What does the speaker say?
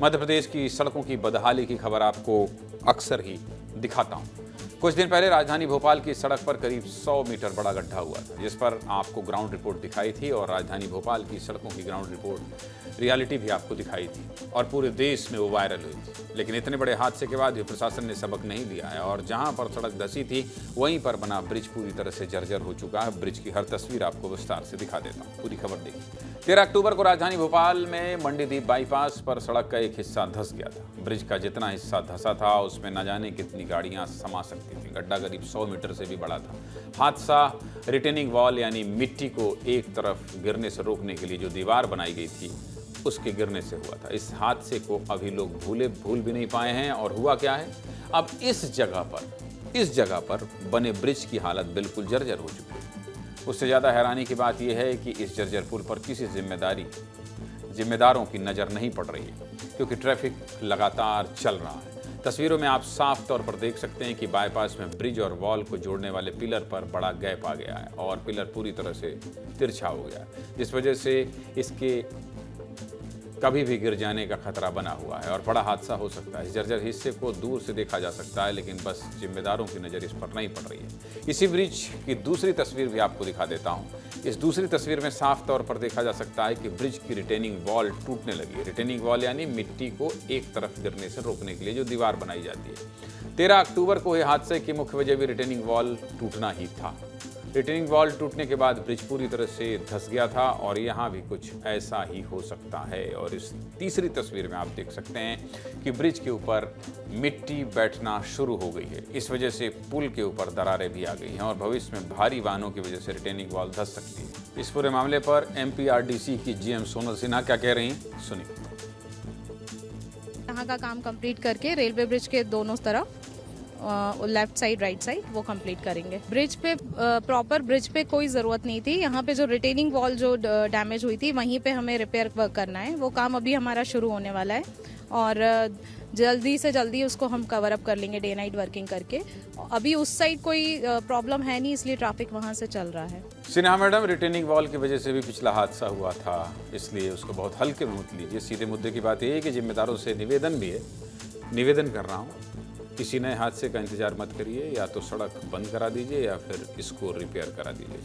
मध्य प्रदेश की सड़कों की बदहाली की खबर आपको अक्सर ही दिखाता हूं। कुछ दिन पहले राजधानी भोपाल की सड़क पर करीब 100 मीटर बड़ा गड्ढा हुआ था, जिस पर आपको ग्राउंड रिपोर्ट दिखाई थी और राजधानी भोपाल की सड़कों की ग्राउंड रिपोर्ट रियलिटी भी आपको दिखाई थी और पूरे देश में वो वायरल हुई थी। लेकिन इतने बड़े हादसे के बाद भी प्रशासन ने सबक नहीं लिया है और जहां पर सड़क धंसी थी वहीं पर बना ब्रिज पूरी तरह से जर्जर हो चुका है। ब्रिज की हर तस्वीर आपको विस्तार से दिखा देता हूं, पूरी खबर देखिए। 13 अक्टूबर को राजधानी भोपाल में मंडीदीप बाईपास पर सड़क का एक हिस्सा धंस गया था। ब्रिज का जितना हिस्सा धंसा था उसमें न जाने कितनी गाड़ियां समा सकती थी। गड्ढा करीब 100 मीटर से भी बड़ा था। हादसा रिटेनिंग वॉल यानी मिट्टी को एक तरफ गिरने से रोकने के लिए जो दीवार बनाई गई थी उसके गिरने से हुआ था। इस हादसे को अभी लोग भूल भी नहीं पाए हैं। और हुआ क्या है, अब इस जगह पर बने ब्रिज की हालत बिल्कुल जर्जर हो चुकी है। उससे ज़्यादा हैरानी की बात यह है कि इस जर्जर पुल पर किसी जिम्मेदारों की नज़र नहीं पड़ रही है, क्योंकि ट्रैफिक लगातार चल रहा है। तस्वीरों में आप साफ तौर पर देख सकते हैं कि बाईपास में ब्रिज और वॉल को जोड़ने वाले पिलर पर बड़ा गैप आ गया है और पिलर पूरी तरह से तिरछा हो गया है, जिस वजह से इसके कभी भी गिर जाने का खतरा बना हुआ है और बड़ा हादसा हो सकता है। इस जर्जर हिस्से को दूर से देखा जा सकता है, लेकिन बस जिम्मेदारों की नज़र इस पर नहीं पड़ रही है। इसी ब्रिज की दूसरी तस्वीर भी आपको दिखा देता हूं। इस दूसरी तस्वीर में साफ तौर पर देखा जा सकता है कि ब्रिज की रिटेनिंग वॉल टूटने लगी है। रिटेनिंग वॉल यानी मिट्टी को एक तरफ गिरने से रोकने के लिए जो दीवार बनाई जाती है। 13 अक्टूबर को यह हादसे की मुख्य वजह भी रिटेनिंग वॉल टूटना ही था। रिटेनिंग वॉल टूटने के बाद ब्रिज पूरी तरह से धंस गया था और यहाँ भी कुछ ऐसा ही हो सकता है। और इस तीसरी तस्वीर में आप देख सकते हैं कि ब्रिज के ऊपर मिट्टी बैठना शुरू हो गई है। इस वजह से पुल के ऊपर दरारें भी आ गई हैं और भविष्य में भारी वाहनों की वजह से रिटेनिंग वॉल धंस सकती है। इस पूरे मामले पर MPRDC की GM सोनल सिन्हा क्या कह रही हैं, सुनिए। यहाँ का काम कंप्लीट करके रेलवे ब्रिज के दोनों तरफ लेफ्ट साइड राइट साइड वो कंप्लीट करेंगे। ब्रिज पे प्रॉपर ब्रिज पे कोई ज़रूरत नहीं थी। यहाँ पे जो रिटेनिंग वॉल जो डैमेज हुई थी वहीं पे हमें रिपेयर वर्क करना है। वो काम अभी हमारा शुरू होने वाला है और जल्दी से जल्दी उसको हम कवर अप कर लेंगे डे नाइट वर्किंग करके। अभी उस साइड कोई प्रॉब्लम है नहीं, इसलिए ट्रैफिक वहाँ से चल रहा है। सिन्हा मैडम, रिटेनिंग वॉल की वजह से भी पिछला हादसा हुआ था, इसलिए उसको बहुत हल्के में मत लीजिए। सीधे मुद्दे की बात यह है कि जिम्मेदारों से निवेदन कर रहा हूँ, किसी नए हादसे का इंतजार मत करिए। या तो सड़क बंद करा दीजिए या फिर इसको रिपेयर करा दीजिए।